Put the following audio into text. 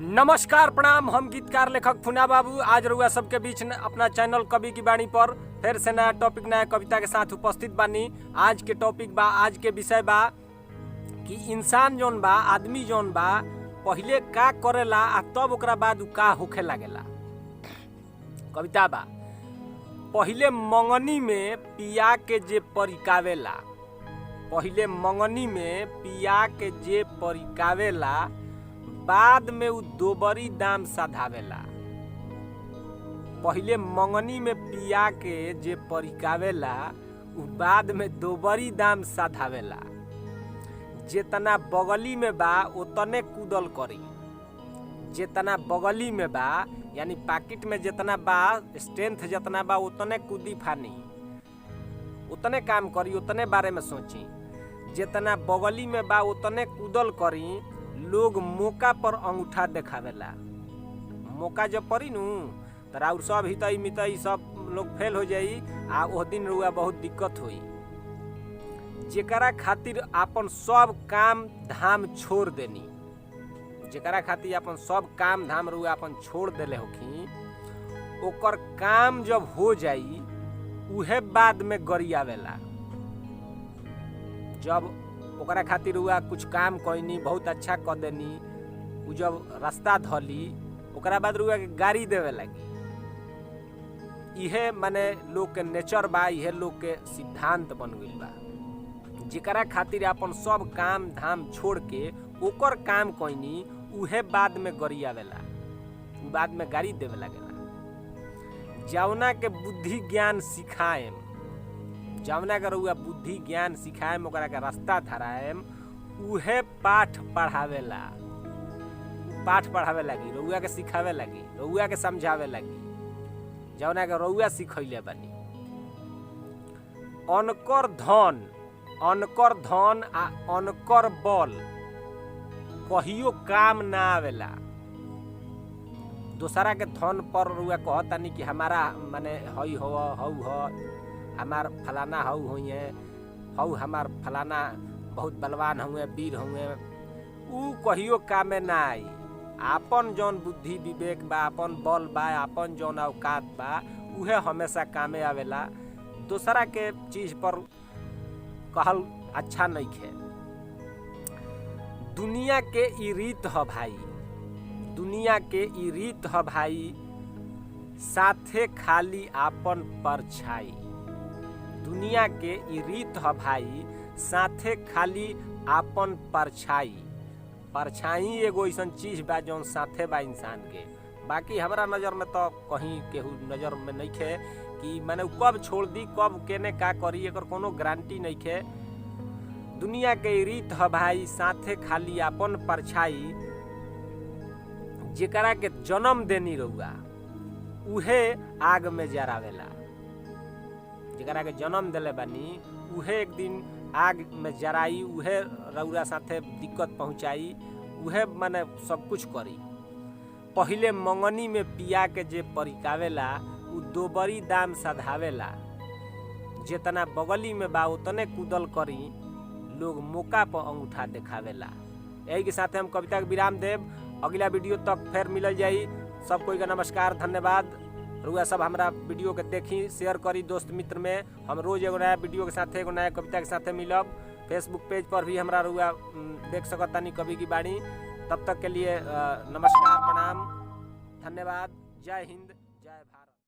नमस्कार प्रणाम। हम गीतकार लेखक फुना बाबू आज रउआ सबके बीच अपना चैनल कवि की बाणी पर फिर से नया टॉपिक नया कविता के साथ उपस्थित बानी। आज के टॉपिक बा, आज के विषय बा कि इंसान जौन बा, आदमी जौन बा, पहिले का करेला आ तब ओकरा बाद उ का होखे लागेला। कविता बा, पहिले मंगनी में पिया के जे परिकावेला, पहिले मंगनी में पिया के जे परिकावेला, बाद में उ दोबरी दाम साधावेला। पहिले मंगनी में पिया के जे परिकावेला, उ बाद में दोबरी दाम साधावेला। जेतना बगली में बा उतने कूदल करी, जेतना बगली में बा यानी पॉकेट में जितना बा, स्ट्रेंथ जितना बा उतने कूदी फानी, उतने काम करी, उतने बारे में सोची। जितना बगली में बा उतने कूदल करी। लोग मौका पर अंगूठा देखावेला। मौका जब पड़ी नू तो और सब हितई मितई सब लोग फेल हो जाई आ ओह दिन रुआ बहुत दिक्कत होई। जेकरा खातिर अपन सब काम धाम छोड़ देनी, जेकरा खातिर अपन सब काम धाम रुआ अपन छोड़ देले होखी, ओकर काम जब हो जाई उहे बाद में गरियावेला। जब ओकरा खातिर हुआ कुछ काम कईनी, बहुत अच्छा कर देनी, उ जब रास्ता धली ओकरा बाद रुआ के गाड़ी देवे लगी। इहे माने लोग के नेचर बा, इहे लोग के सिद्धांत बन गइल बा। जेकरा खातिर अपन सब काम धाम छोड़ के ओकर काम कईनी, उहे बाद में गरियावेला, उ बाद में गाड़ी देवे लगेला। जौना के बुद्धि ज्ञान सिखाएम, जौना के रउआ बुद्धि ज्ञान सिखाएम, ओकरा के रास्ता धराएम, उहे पाठ पढ़ावेला, पाठ पढ़ावे लगी, रउआ के सिखावे लगी, रउआ के समझावे लगी, जौना के रउआ सिखैले बानी। अनकर धन आ अनकर बल कहियो काम ना आवेला। दूसरा के धन पर रउआ कहतानी कि हमारा माने हई हो, हऊ हो, हमार फलाना हऊ हुए, हऊ हमार फलाना बहुत बलवान हुए, वीर हुए, उ कहियो कामे ना आई। आपन जौन बुद्धि विवेक बा, आपन बल बा, आपन जौन औकात बा, उहे हमेशा कामे आवेला। दूसरा के चीज पर कहल अच्छा नइखे। दुनिया के ई रीत ह भाई, दुनिया के ई रीत ह भाई, साथे खाली आपन परछाई। दुनिया के ई रीत ह भाई, साथे खाली आपन परछाई। परछाई एगो ऐसन चीज बा जौन साथे बा इंसान के। बाकी हमरा नजर में तो कहीं केहू नजर में नइखे कि माने उ कब छोड़ दी, कब केने का करी, एकर कोनो गारंटी नइखे। दुनिया के ई रीत ह भाई, साथे खाली आपन परछाई। जेकरा के जन्म देनी रउआ, उहे आग में जरावेला। जेकरा के जन्म देले बानी उहे एक दिन आग में जराई, उहे रउरा साथे दिक्कत पहुंचाई, उहे माने सब कुछ करी। पहिले मंगनी में पिया के जे परिकावेला, उ दोबरी दाम साधावेला। जितना बगली में बा उतने कूदल करी, लोग मौका पर अंगूठा देखावेला। यही के साथ हम कविता के विराम देव। अगला वीडियो तक फिर मिलल जाई। सब कोई का नमस्कार, धन्यवाद। रुआ सब हमारा वीडियो के देखी, शेयर करी दोस्त मित्र में। हम रोज एगो नया वीडियो के साथ, एगो नया कविता के साथ मिलब। फेसबुक पेज पर भी हमारा रुआ देख सकतानी कवि की बाणी। तब तक के लिए नमस्कार, प्रणाम, धन्यवाद। जय हिंद, जय भारत।